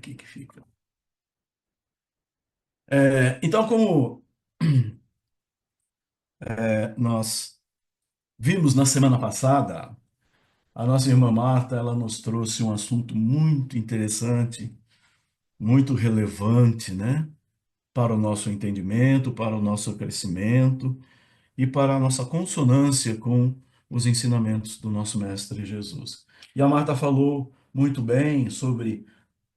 aqui que fica. Então, como nós vimos na semana passada, a nossa irmã Marta, ela nos trouxe um assunto muito interessante, muito relevante, né? Para o nosso entendimento, para o nosso crescimento e para a nossa consonância com os ensinamentos do nosso Mestre Jesus. E a Marta falou muito bem sobre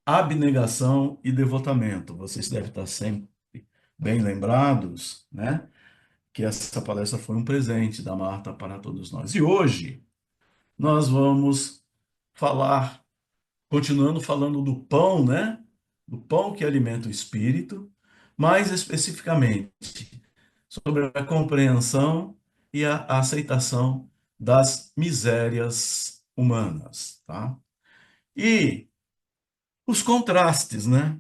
abnegação e devotamento. Vocês devem estar sempre bem lembrados, né? Que essa palestra foi um presente da Marta para todos nós. E hoje nós vamos falar, continuando falando do pão, né? Do pão que alimenta o espírito, mais especificamente sobre a compreensão e a aceitação das misérias humanas, tá? E os contrastes, né?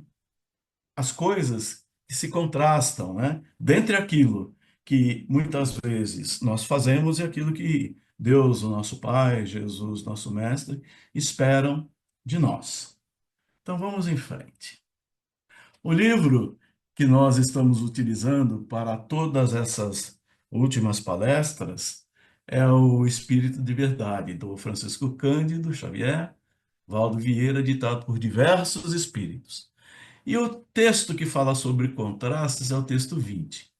As coisas que se contrastam, né? Dentre aquilo que muitas vezes nós fazemos e aquilo que Deus, o nosso Pai, Jesus, nosso Mestre, esperam de nós. Então vamos em frente. O livro que nós estamos utilizando para todas essas últimas palestras é o Espírito de Verdade, do Francisco Cândido Xavier, Valdo Vieira, ditado por diversos espíritos. E o texto que fala sobre contrastes é o texto 20.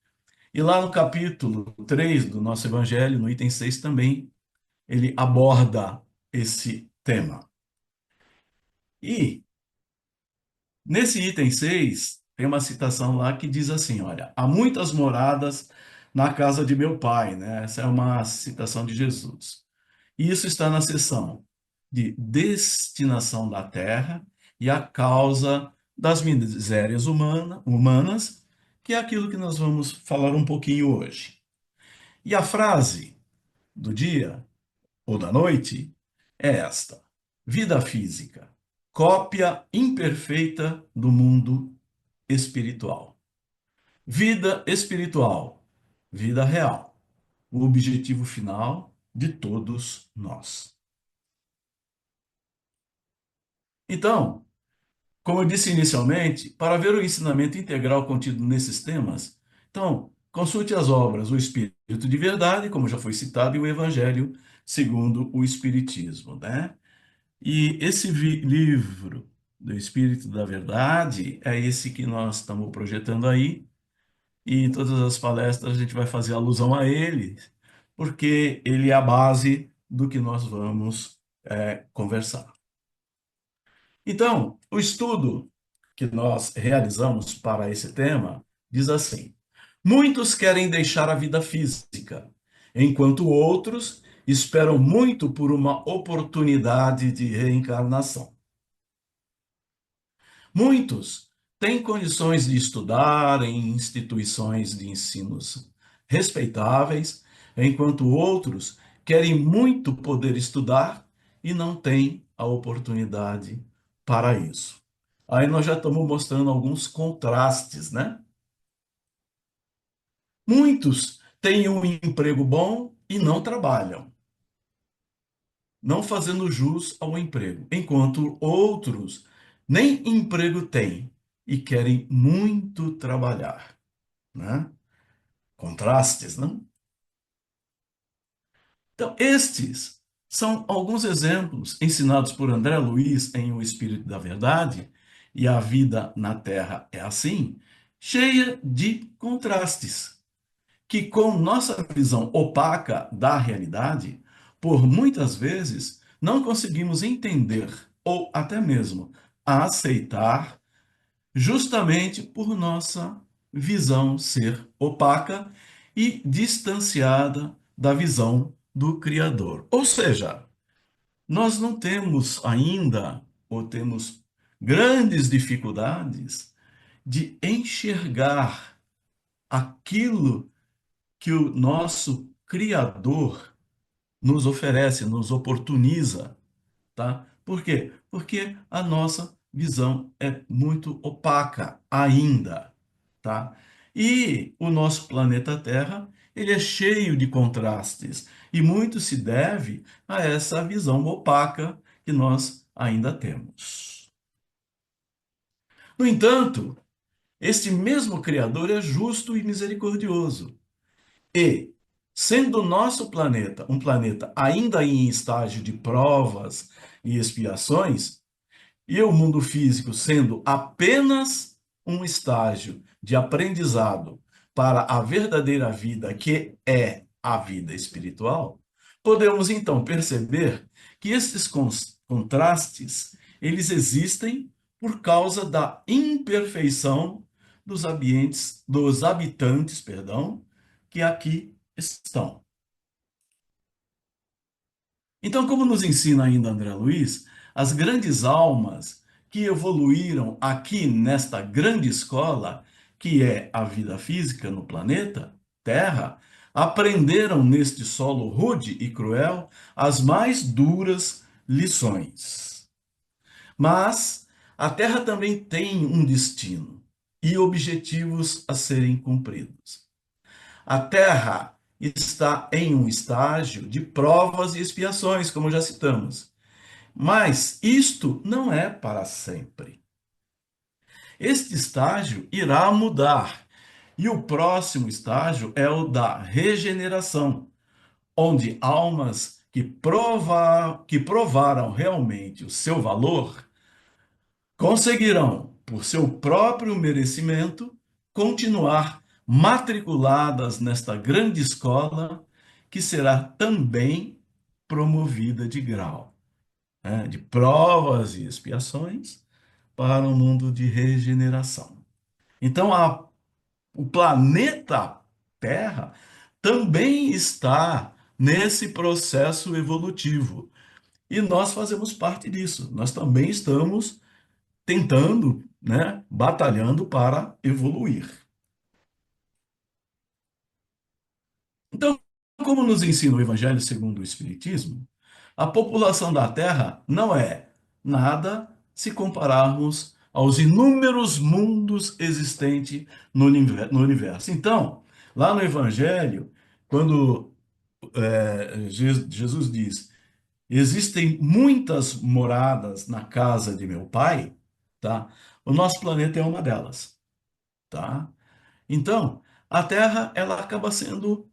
E lá no capítulo 3 do nosso Evangelho, no item 6 também, ele aborda esse tema. E nesse item 6 tem uma citação lá que diz assim, olha, há muitas moradas na casa de meu pai, né? Essa é uma citação de Jesus. E isso está na seção de destinação da terra e a causa das misérias humanas, que é aquilo que nós vamos falar um pouquinho hoje. E a frase do dia ou da noite é esta: vida física, cópia imperfeita do mundo espiritual. Vida espiritual, vida real, o objetivo final de todos nós. Então, como eu disse inicialmente, para ver o ensinamento integral contido nesses temas, então, consulte as obras O Espírito de Verdade, como já foi citado, e o Evangelho segundo o Espiritismo, né? E esse livro do Espírito da Verdade é esse que nós estamos projetando aí, e em todas as palestras a gente vai fazer alusão a ele, porque ele é a base do que nós vamos conversar. Então, o estudo que nós realizamos para esse tema diz assim: muitos querem deixar a vida física, enquanto outros esperam muito por uma oportunidade de reencarnação. Muitos têm condições de estudar em instituições de ensinos respeitáveis, enquanto outros querem muito poder estudar e não têm a oportunidade para isso. Aí nós já estamos mostrando alguns contrastes, né? Muitos têm um emprego bom e não trabalham, não fazendo jus ao emprego, enquanto outros nem emprego têm e querem muito trabalhar, né? Contrastes, não? Então, estes são alguns exemplos ensinados por André Luiz em O Espírito da Verdade, e a vida na Terra é assim, cheia de contrastes, que com nossa visão opaca da realidade, por muitas vezes não conseguimos entender ou até mesmo aceitar, justamente por nossa visão ser opaca e distanciada da visão do Criador. Ou seja, nós não temos ainda, ou temos grandes dificuldades de enxergar aquilo que o nosso Criador nos oferece, nos oportuniza, tá? Por quê? Porque a nossa visão é muito opaca ainda, tá? E o nosso planeta Terra, ele é cheio de contrastes, e muito se deve a essa visão opaca que nós ainda temos. No entanto, este mesmo Criador é justo e misericordioso. E, sendo o nosso planeta um planeta ainda em estágio de provas e expiações, e o mundo físico sendo apenas um estágio de aprendizado para a verdadeira vida, que é a vida espiritual, podemos então perceber que esses contrastes, eles existem por causa da imperfeição dos habitantes, perdão, que aqui estão. Então, como nos ensina ainda André Luiz, as grandes almas que evoluíram aqui nesta grande escola, que é a vida física no planeta Terra, aprenderam neste solo rude e cruel as mais duras lições. Mas a Terra também tem um destino e objetivos a serem cumpridos. A Terra está em um estágio de provas e expiações, como já citamos. Mas isto não é para sempre. Este estágio irá mudar. E o próximo estágio é o da regeneração, onde almas que provaram realmente o seu valor conseguirão, por seu próprio merecimento, continuar matriculadas nesta grande escola, que será também promovida de grau, né, de provas e expiações para um mundo de regeneração. Então, o planeta Terra também está nesse processo evolutivo. E nós fazemos parte disso. Nós também estamos tentando, né, batalhando para evoluir. Então, como nos ensina o Evangelho segundo o Espiritismo, a população da Terra não é nada se compararmos aos inúmeros mundos existentes no universo. Então, lá no Evangelho, quando Jesus diz: existem muitas moradas na casa de meu pai, tá? O nosso planeta é uma delas, tá? Então, a Terra ela acaba sendo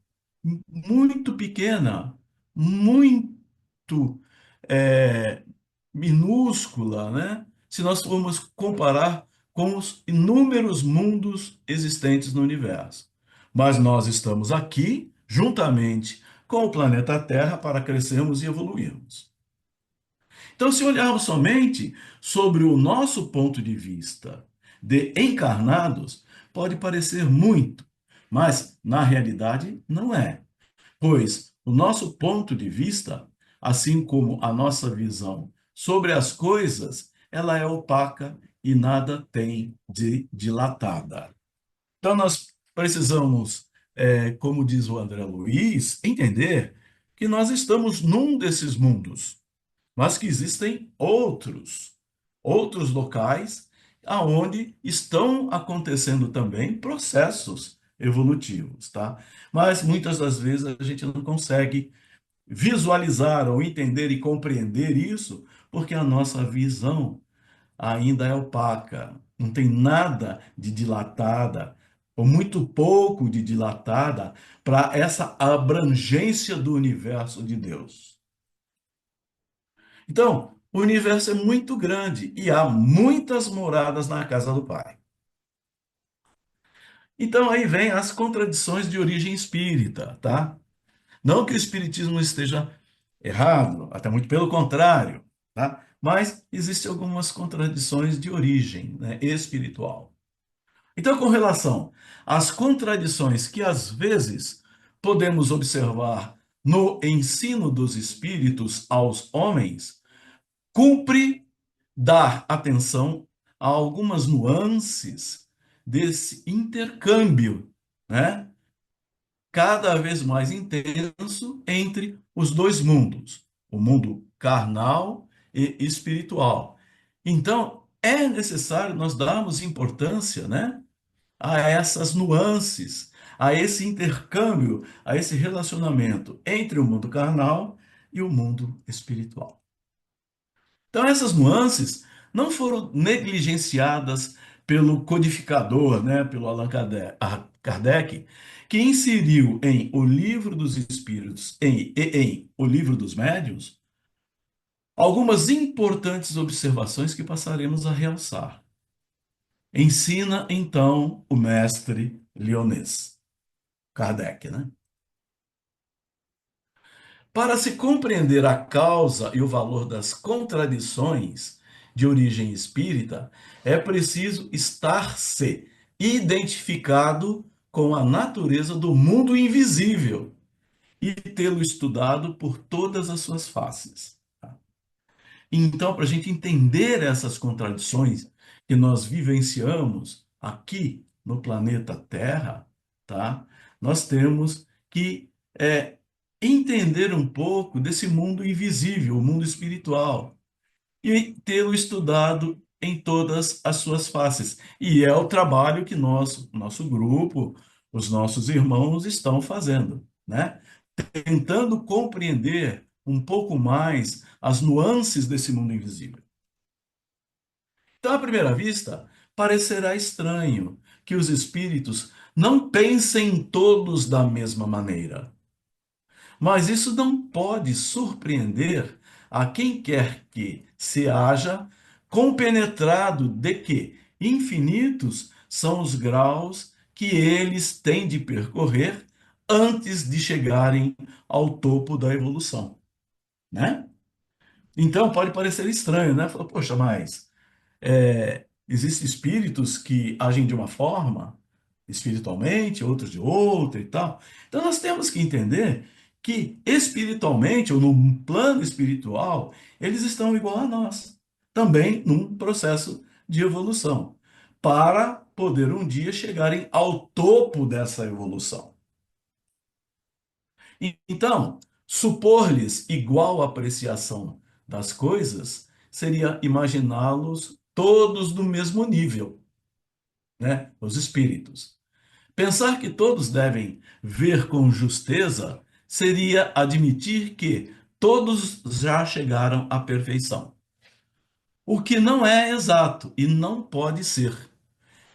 muito pequena, muito é, minúscula, né? Se nós formos comparar com os inúmeros mundos existentes no universo. Mas nós estamos aqui, juntamente com o planeta Terra, para crescermos e evoluirmos. Então, se olharmos somente sobre o nosso ponto de vista de encarnados, pode parecer muito, mas na realidade não é, pois o nosso ponto de vista, assim como a nossa visão sobre as coisas, ela é opaca e nada tem de dilatada. Então, nós precisamos, como diz o André Luiz, entender que nós estamos num desses mundos, mas que existem outros locais aonde estão acontecendo também processos evolutivos, tá? Mas muitas das vezes a gente não consegue visualizar ou entender e compreender isso, porque a nossa visão ainda é opaca, não tem nada de dilatada, ou muito pouco de dilatada para essa abrangência do universo de Deus. Então, o universo é muito grande e há muitas moradas na casa do Pai. Então, aí vem as contradições de origem espírita, tá? Não que o espiritismo esteja errado, até muito pelo contrário, tá? Mas existem algumas contradições de origem, né, espiritual. Então, com relação às contradições que às vezes podemos observar no ensino dos espíritos aos homens, cumpre dar atenção a algumas nuances desse intercâmbio, né? Cada vez mais intenso entre os dois mundos, o mundo carnal e espiritual. Então, é necessário nós darmos importância, né, a essas nuances, a esse intercâmbio, a esse relacionamento entre o mundo carnal e o mundo espiritual. Então, essas nuances não foram negligenciadas pelo codificador, né, pelo Allan Kardec, que inseriu em O Livro dos Espíritos e em O Livro dos Médiuns algumas importantes observações que passaremos a realçar. Ensina então o mestre Lyonês, Kardec, né? Para se compreender a causa e o valor das contradições de origem espírita, é preciso estar-se identificado com a natureza do mundo invisível e tê-lo estudado por todas as suas faces. Então, para a gente entender essas contradições que nós vivenciamos aqui no planeta Terra, tá? Nós temos que entender um pouco desse mundo invisível, o mundo espiritual, e tê-lo estudado em todas as suas faces. E é o trabalho que nosso grupo, os nossos irmãos estão fazendo, né? Tentando compreender um pouco mais as nuances desse mundo invisível. Então, à primeira vista, parecerá estranho que os espíritos não pensem todos da mesma maneira. Mas isso não pode surpreender a quem quer que se haja compenetrado de que infinitos são os graus que eles têm de percorrer antes de chegarem ao topo da evolução, né? Então pode parecer estranho, né? Fala, poxa, mas existem espíritos que agem de uma forma, espiritualmente, outros de outra e tal. Então nós temos que entender que espiritualmente, ou no plano espiritual, eles estão igual a nós, também num processo de evolução, para poder um dia chegarem ao topo dessa evolução. Então, supor-lhes igual apreciação das coisas seria imaginá-los todos do mesmo nível, né? Os espíritos. Pensar que todos devem ver com justeza seria admitir que todos já chegaram à perfeição. O que não é exato e não pode ser,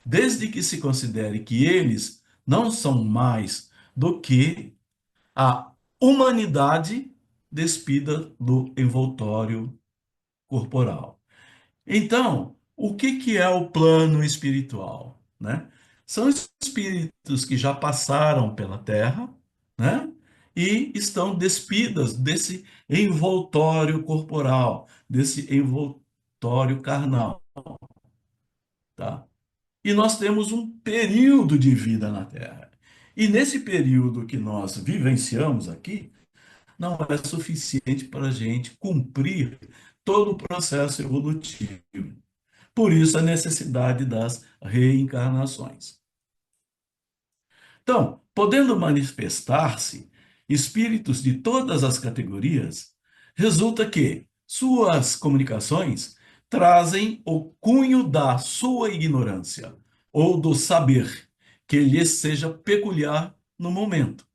desde que se considere que eles não são mais do que a humanidade despida do envoltório corporal. Então, o que que é o plano espiritual, né? São espíritos que já passaram pela Terra, né? E estão despidas desse envoltório corporal, desse envoltório carnal, tá? E nós temos um período de vida na Terra. E nesse período que nós vivenciamos aqui, não é suficiente para a gente cumprir todo o processo evolutivo. Por isso, a necessidade das reencarnações. Então, podendo manifestar-se espíritos de todas as categorias, resulta que suas comunicações trazem o cunho da sua ignorância ou do saber que lhes seja peculiar no momento,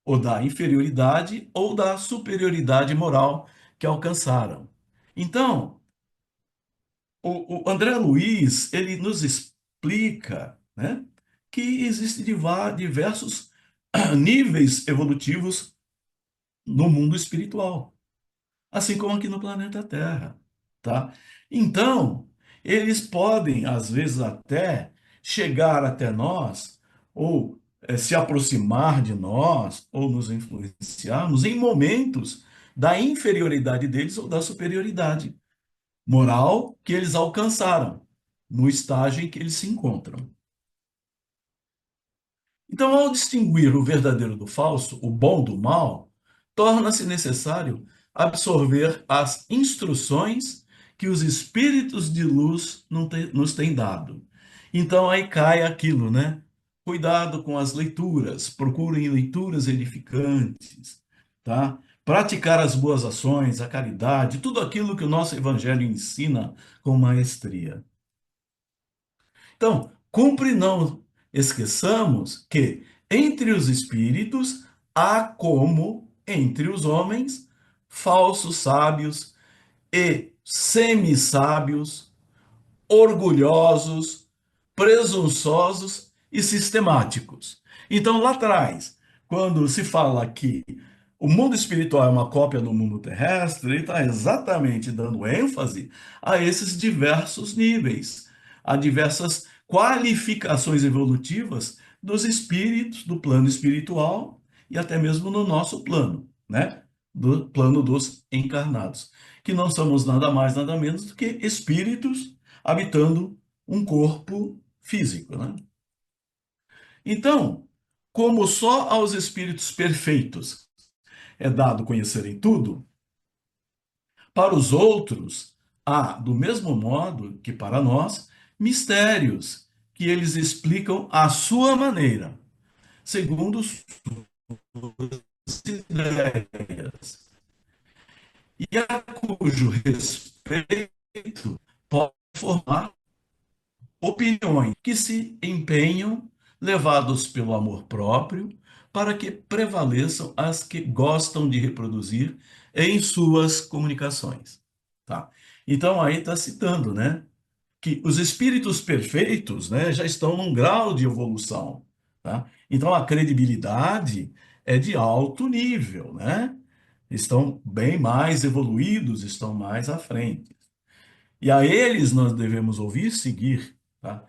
ou da inferioridade ou da superioridade moral que alcançaram. Então, o André Luiz, ele nos explica, né, que existem diversos níveis evolutivos no mundo espiritual, assim como aqui no planeta Terra, tá? Então, eles podem, às vezes, até chegar até nós, ou se aproximar de nós, ou nos influenciarmos em momentos da inferioridade deles ou da superioridade moral que eles alcançaram, no estágio em que eles se encontram. Então, ao distinguir o verdadeiro do falso, o bom do mal, torna-se necessário absorver as instruções que os espíritos de luz nos têm dado. Então, aí cai aquilo, né? Cuidado com as leituras, procurem leituras edificantes, tá? Praticar as boas ações, a caridade, tudo aquilo que o nosso evangelho ensina com maestria. Então, cumpre não esqueçamos que entre os espíritos há como entre os homens falsos sábios e semi-sábios, orgulhosos, presunçosos e sistemáticos. Então, lá atrás, quando se fala que o mundo espiritual é uma cópia do mundo terrestre, ele está exatamente dando ênfase a esses diversos níveis, a diversas qualificações evolutivas dos espíritos, do plano espiritual e até mesmo no nosso plano, né? Do plano dos encarnados, que não somos nada mais, nada menos do que espíritos habitando um corpo físico, né? Então, como só aos espíritos perfeitos é dado conhecerem tudo, para os outros há, do mesmo modo que para nós, mistérios que eles explicam à sua maneira, segundo suas ideias, e a cujo respeito pode formar opiniões que se empenham, levados pelo amor próprio, para que prevaleçam as que gostam de reproduzir em suas comunicações. Tá? Então, aí está citando, né, que os espíritos perfeitos, né, já estão num grau de evolução. Tá? Então, a credibilidade é de alto nível, né? Estão bem mais evoluídos, estão mais à frente. E a eles nós devemos ouvir e seguir, tá?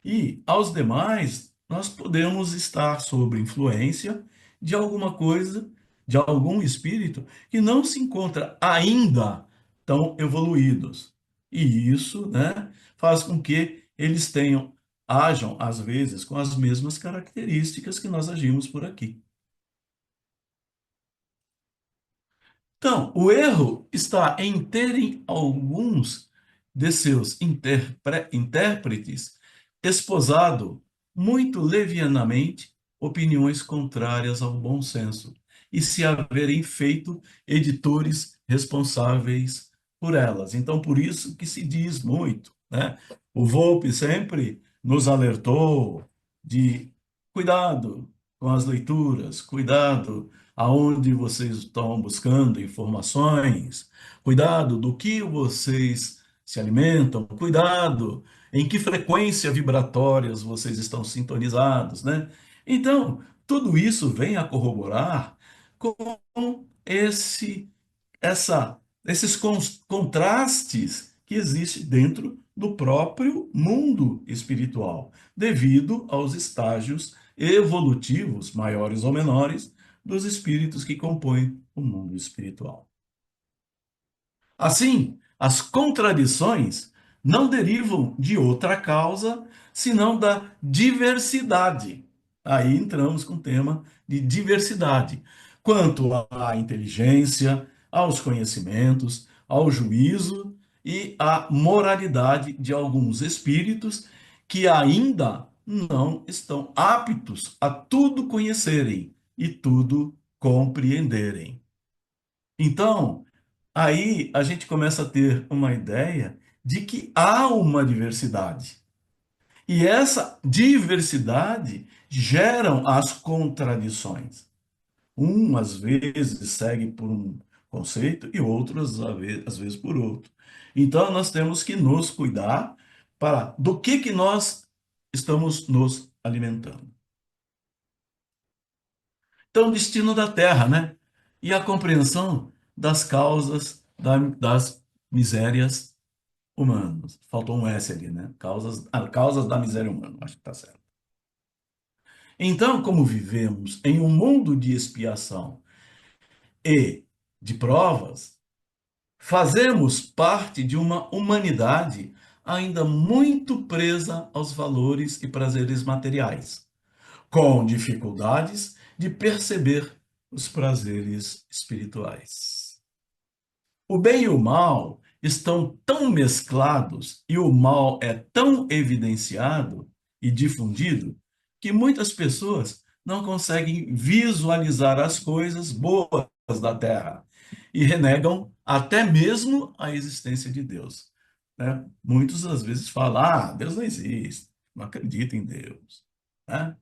E aos demais, nós podemos estar sob influência de alguma coisa, de algum espírito que não se encontra ainda tão evoluídos. E isso, né, faz com que eles ajam, às vezes, com as mesmas características que nós agimos por aqui. Então, o erro está em terem alguns de seus intérpretes esposado muito levianamente opiniões contrárias ao bom senso e se haverem feito editores responsáveis por elas. Então, por isso que se diz muito, né? O Volpe sempre nos alertou de cuidado com as leituras, cuidado aonde vocês estão buscando informações, cuidado do que vocês se alimentam, cuidado em que frequência vibratórias vocês estão sintonizados, né? Então, tudo isso vem a corroborar com esse esses contrastes que existem dentro do próprio mundo espiritual, devido aos estágios evolutivos, maiores ou menores, dos espíritos que compõem o mundo espiritual. Assim, as contradições não derivam de outra causa, senão da diversidade. Aí entramos com o tema de diversidade, quanto à inteligência, aos conhecimentos, ao juízo e à moralidade de alguns espíritos que ainda não estão aptos a tudo conhecerem e tudo compreenderem. Então, aí a gente começa a ter uma ideia de que há uma diversidade. E essa diversidade geram as contradições. Um, às vezes, segue por um conceito e outros, às vezes, por outro. Então, nós temos que nos cuidar para do que nós estamos nos alimentando. Então, o destino da Terra, né? E a compreensão das causas das misérias humanas. Faltou um S ali, né? Causas da miséria humana, acho que está certo. Então, como vivemos em um mundo de expiação e de provas, fazemos parte de uma humanidade ainda muito presa aos valores e prazeres materiais, com dificuldades de perceber os prazeres espirituais. O bem e o mal estão tão mesclados e o mal é tão evidenciado e difundido que muitas pessoas não conseguem visualizar as coisas boas da Terra e renegam até mesmo a existência de Deus. Né? Muitos às vezes falam: ah, Deus não existe, não acredito em Deus. Né?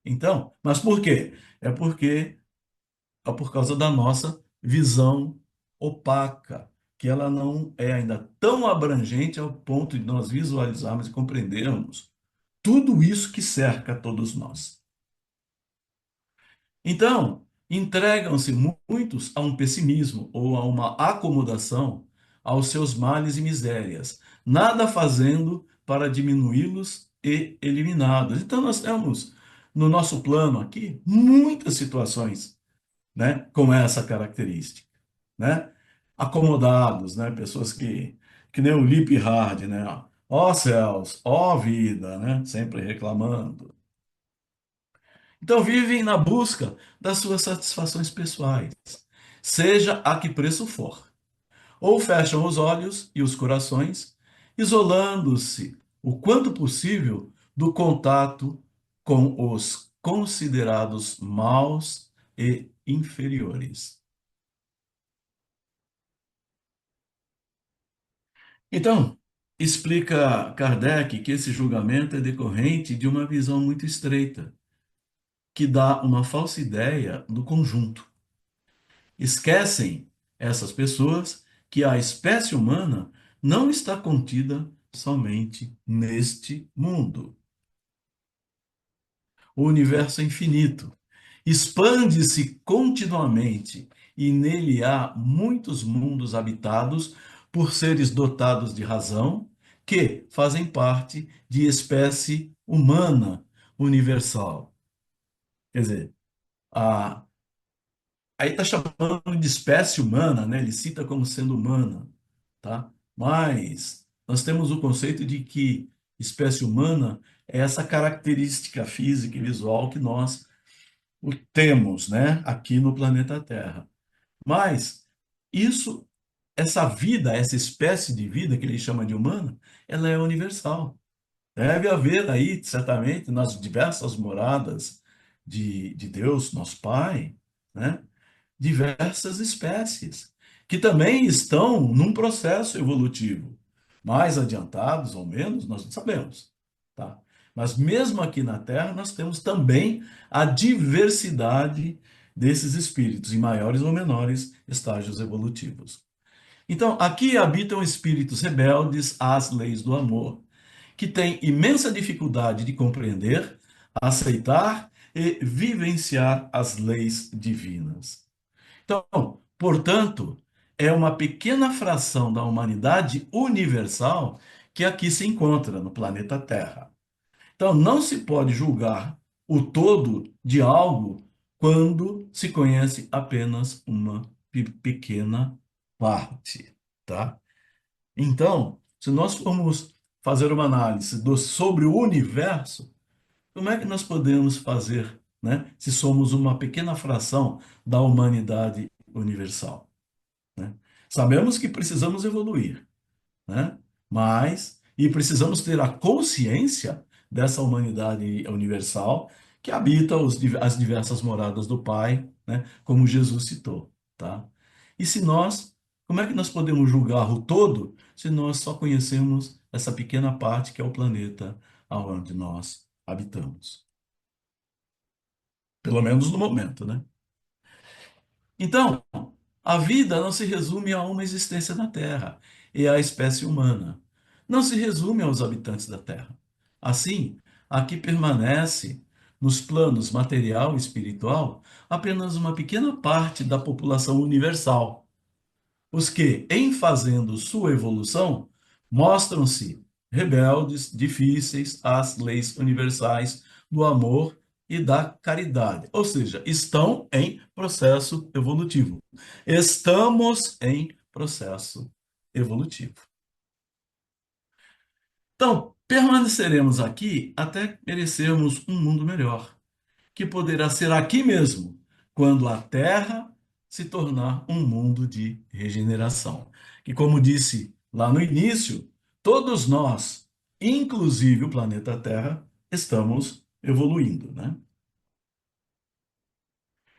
Então, mas por quê? É por causa da nossa visão opaca, que ela não é ainda tão abrangente ao ponto de nós visualizarmos e compreendermos tudo isso que cerca todos nós. Então, entregam-se muitos a um pessimismo ou a uma acomodação aos seus males e misérias, nada fazendo para diminuí-los e eliminá-los. Então, nós temos no nosso plano aqui muitas situações, né, com essa característica, né? Acomodados, né? Pessoas que nem o Lip Hard, né? Ó céus, ó vida, né? Sempre reclamando. Então vivem na busca das suas satisfações pessoais, seja a que preço for. Ou fecham os olhos e os corações, isolando-se o quanto possível do contato com os considerados maus e inferiores. Então, explica Kardec que esse julgamento é decorrente de uma visão muito estreita, que dá uma falsa ideia do conjunto. Esquecem essas pessoas que a espécie humana não está contida somente neste mundo. O universo é infinito, expande-se continuamente e nele há muitos mundos habitados por seres dotados de razão que fazem parte de espécie humana universal. Quer dizer, a, aí está chamando de espécie humana, né? Ele cita como sendo humana, tá? Mas nós temos o conceito de que espécie humana é essa característica física e visual que nós temos, né, aqui no planeta Terra. Mas isso, essa vida, essa espécie de vida que ele chama de humana, ela é universal. Deve haver aí, certamente, nas diversas moradas de Deus, nosso Pai, né? Diversas espécies que também estão num processo evolutivo. Mais adiantados ou menos, nós não sabemos, tá? Mas mesmo aqui na Terra, nós temos também a diversidade desses espíritos, em maiores ou menores estágios evolutivos. Então, aqui habitam espíritos rebeldes às leis do amor, que têm imensa dificuldade de compreender, aceitar e vivenciar as leis divinas. Então, portanto, é uma pequena fração da humanidade universal que aqui se encontra no planeta Terra. Então, não se pode julgar o todo de algo quando se conhece apenas uma pequena parte, tá? Então, se nós formos fazer uma análise sobre o universo, como é que nós podemos fazer, né, se somos uma pequena fração da humanidade universal, né? Sabemos que precisamos evoluir, né? Mas, e precisamos ter a consciência dessa humanidade universal que habita as diversas moradas do Pai, né? Como Jesus citou, tá? E se nós, como é que nós podemos julgar o todo se nós só conhecemos essa pequena parte que é o planeta aonde nós habitamos? Pelo menos no momento, né? Então, a vida não se resume a uma existência na Terra e à espécie humana. Não se resume aos habitantes da Terra. Assim, aqui permanece, nos planos material e espiritual, apenas uma pequena parte da população universal, os que, em fazendo sua evolução, mostram-se rebeldes, difíceis às leis universais do amor e da caridade. Ou seja, estão em processo evolutivo. Estamos em processo evolutivo. Então, permaneceremos aqui até merecermos um mundo melhor, que poderá ser aqui mesmo, quando a Terra se tornar um mundo de regeneração. Que, como disse lá no início, todos nós, inclusive o planeta Terra, estamos evoluindo, né?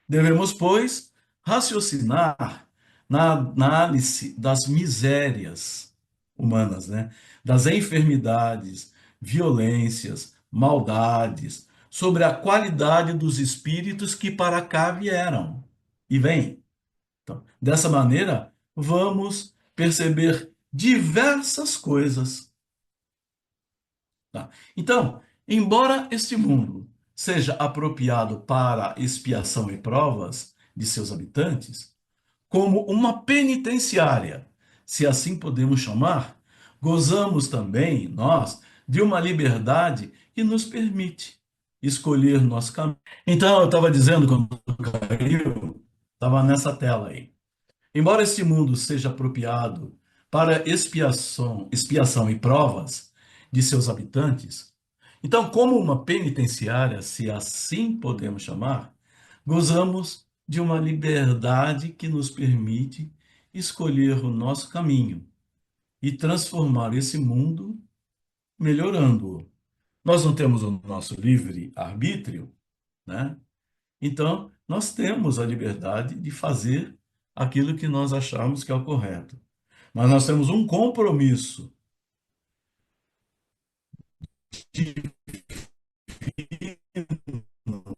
Devemos, pois, raciocinar na análise das misérias humanas, né? Das enfermidades, violências, maldades, sobre a qualidade dos espíritos que para cá vieram e vêm. Então, dessa maneira, vamos perceber diversas coisas. Tá? Então, embora este mundo seja apropriado para expiação e provas de seus habitantes, como uma penitenciária, se assim podemos chamar, gozamos também, nós, de uma liberdade que nos permite escolher nosso caminho. Então, eu estava dizendo, quando caiu, estava nessa tela aí. Embora este mundo seja apropriado para expiação e provas de seus habitantes, então, como uma penitenciária, se assim podemos chamar, gozamos de uma liberdade que nos permite escolher o nosso caminho e transformar esse mundo melhorando-o. Nós não temos o nosso livre arbítrio, né? Então, nós temos a liberdade de fazer aquilo que nós achamos que é o correto. Mas nós temos um compromisso divino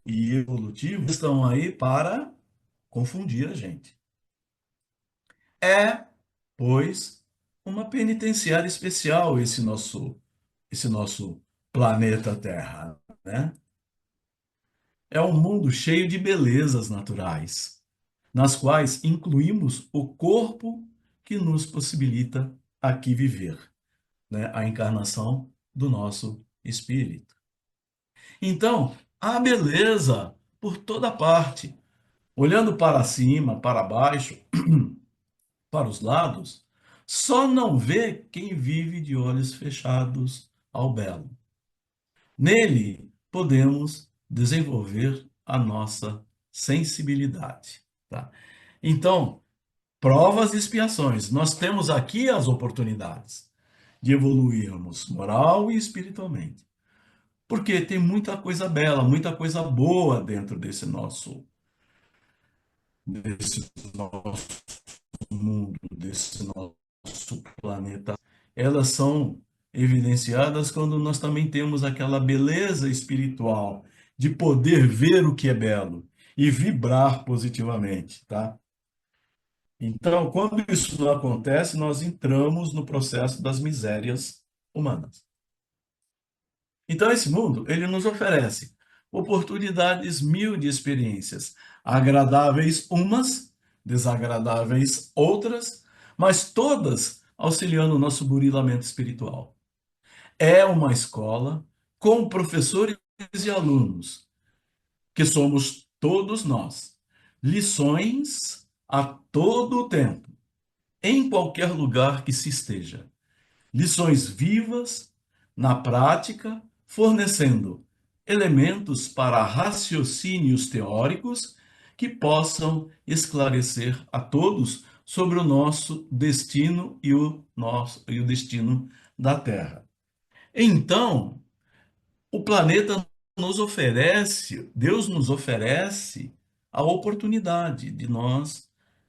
e evolutivo que estão aí para confundir a gente. É, pois, uma penitenciária especial esse nosso planeta Terra, né? É um mundo cheio de belezas naturais, nas quais incluímos o corpo que nos possibilita aqui viver, né? A encarnação do nosso espírito. Então, há beleza por toda parte. Olhando para cima, para baixo, para os lados, só não vê quem vive de olhos fechados ao belo. Nele podemos desenvolver a nossa sensibilidade, tá? Então, provas e expiações. Nós temos aqui as oportunidades de evoluirmos moral e espiritualmente. Porque tem muita coisa bela, muita coisa boa dentro desse nosso mundo, desse nosso planeta. Elas são evidenciadas quando nós também temos aquela beleza espiritual de poder ver o que é belo e vibrar positivamente, tá? Então, quando isso não acontece, nós entramos no processo das misérias humanas. Então, esse mundo, ele nos oferece oportunidades mil de experiências, agradáveis umas, desagradáveis outras, mas todas auxiliando o nosso burilamento espiritual. É uma escola com professores e alunos, que somos todos nós. Lições a todo o tempo, em qualquer lugar que se esteja. Lições vivas, na prática, fornecendo elementos para raciocínios teóricos que possam esclarecer a todos sobre o nosso destino e o destino da Terra. Então, o planeta nos oferece, Deus nos oferece a oportunidade de nós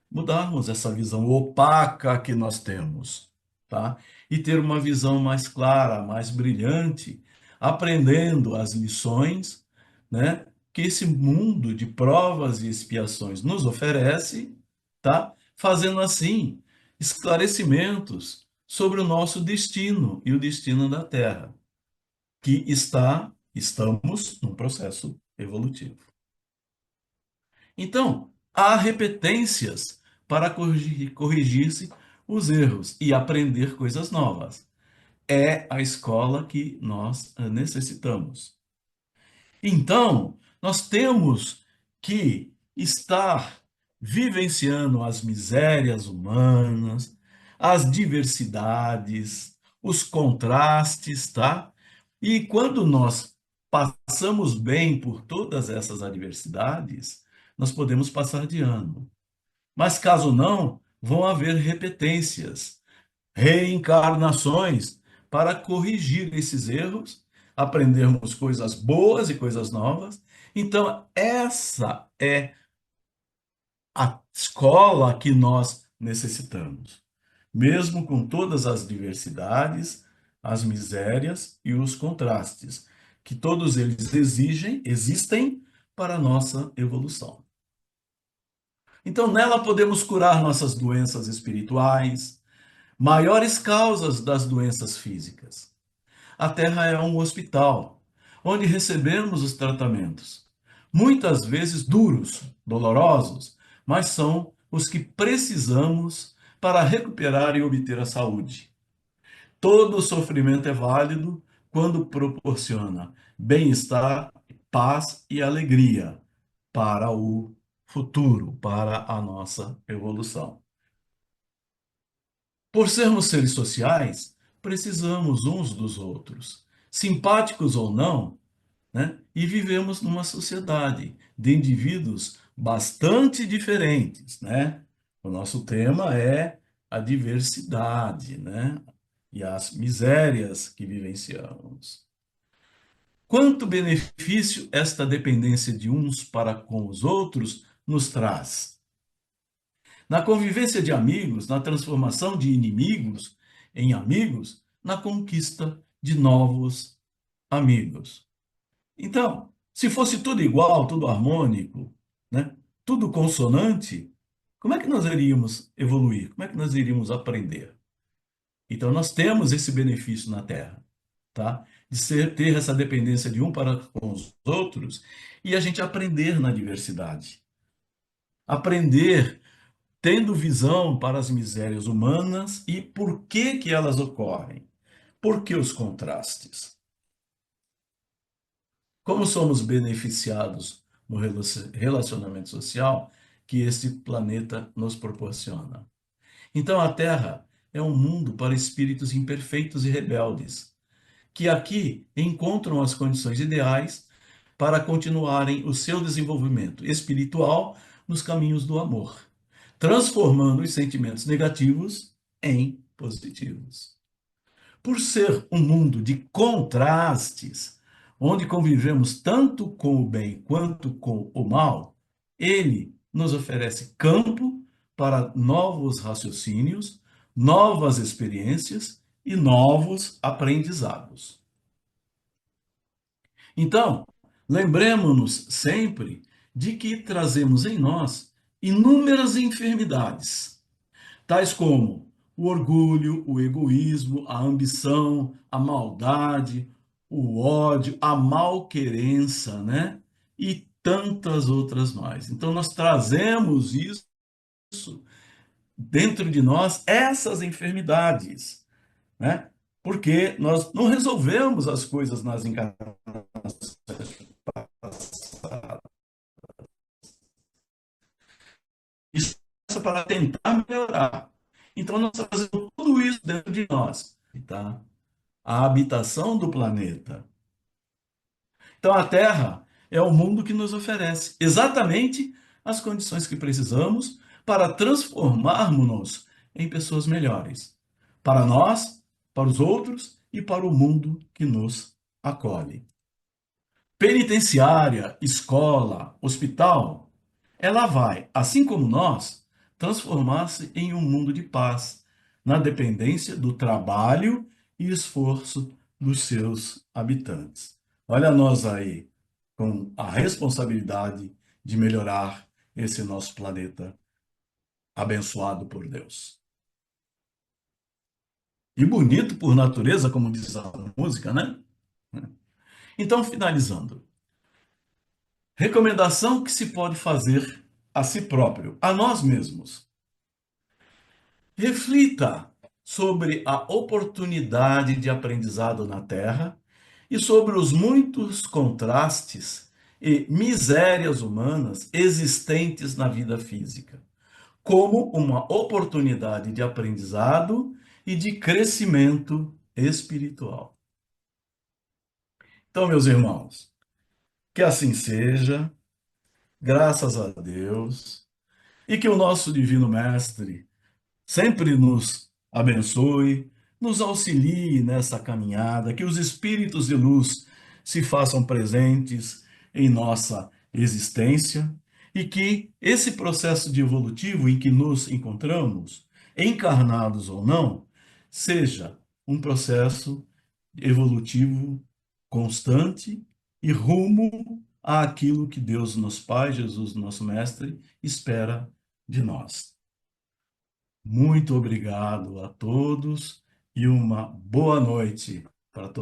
mudarmos essa visão opaca que nós temos, tá? E ter uma visão mais clara, mais brilhante, aprendendo as lições, né, que esse mundo de provas e expiações nos oferece, tá? Fazendo assim esclarecimentos sobre o nosso destino e o destino da Terra que estamos num processo evolutivo. Então, há repetências para corrigir-se os erros e aprender coisas novas. É a escola que nós necessitamos. Então, nós temos que estar vivenciando as misérias humanas, as diversidades, os contrastes, tá? E quando nós passamos bem por todas essas adversidades, nós podemos passar de ano. Mas caso não, vão haver repetências, reencarnações para corrigir esses erros, aprendermos coisas boas e coisas novas. Então, essa é a escola que nós necessitamos, mesmo com todas as diversidades, as misérias e os contrastes, que todos eles existem para a nossa evolução. Então, nela podemos curar nossas doenças espirituais, maiores causas das doenças físicas. A Terra é um hospital, onde recebemos os tratamentos, muitas vezes duros, dolorosos, mas são os que precisamos para recuperar e obter a saúde. Todo sofrimento é válido quando proporciona bem-estar, paz e alegria para o futuro, para a nossa evolução. Por sermos seres sociais, precisamos uns dos outros, simpáticos ou não, né? E vivemos numa sociedade de indivíduos bastante diferentes, né? O nosso tema é a diversidade, né? E as misérias que vivenciamos. Quanto benefício esta dependência de uns para com os outros nos traz? Na convivência de amigos, na transformação de inimigos em amigos, na conquista de novos amigos. Então, se fosse tudo igual, tudo harmônico, né? Tudo consonante, como é que nós iríamos evoluir? Como é que nós iríamos aprender? Então, nós temos esse benefício na Terra, tá? De ter essa dependência de um para com os outros e a gente aprender na diversidade. Aprender tendo visão para as misérias humanas e por que que elas ocorrem. Por que os contrastes? Como somos beneficiados no relacionamento social que este planeta nos proporciona? Então, a Terra é um mundo para espíritos imperfeitos e rebeldes, que aqui encontram as condições ideais para continuarem o seu desenvolvimento espiritual nos caminhos do amor, transformando os sentimentos negativos em positivos. Por ser um mundo de contrastes, onde convivemos tanto com o bem quanto com o mal, ele nos oferece campo para novos raciocínios, novas experiências e novos aprendizados. Então, lembremos-nos sempre de que trazemos em nós inúmeras enfermidades, tais como o orgulho, o egoísmo, a ambição, a maldade, o ódio, a malquerença, né? E tantas outras mais. Então, nós trazemos isso dentro de nós, essas enfermidades, né? Porque nós não resolvemos as coisas nas encarnações passadas. Isso é para tentar melhorar. Então, nós trazemos tudo isso dentro de nós, tá? A habitação do planeta. Então, a Terra é o mundo que nos oferece exatamente as condições que precisamos para transformarmos-nos em pessoas melhores. Para nós, para os outros e para o mundo que nos acolhe. Penitenciária, escola, hospital, ela vai, assim como nós, transformar-se em um mundo de paz, na dependência do trabalho e esforço dos seus habitantes. Olha nós aí, com a responsabilidade de melhorar esse nosso planeta abençoado por Deus. E bonito por natureza, como diz a música, né? Então, finalizando. Recomendação que se pode fazer a si próprio, a nós mesmos. Reflita sobre a oportunidade de aprendizado na Terra e sobre os muitos contrastes e misérias humanas existentes na vida física, como uma oportunidade de aprendizado e de crescimento espiritual. Então, meus irmãos, que assim seja, graças a Deus, e que o nosso Divino Mestre sempre nos abençoe, nos auxilie nessa caminhada, que os espíritos de luz se façam presentes em nossa existência e que esse processo de evolutivo em que nos encontramos, encarnados ou não, seja um processo evolutivo constante e rumo àquilo que Deus, nosso Pai, Jesus, nosso Mestre, espera de nós. Muito obrigado a todos e uma boa noite para todos.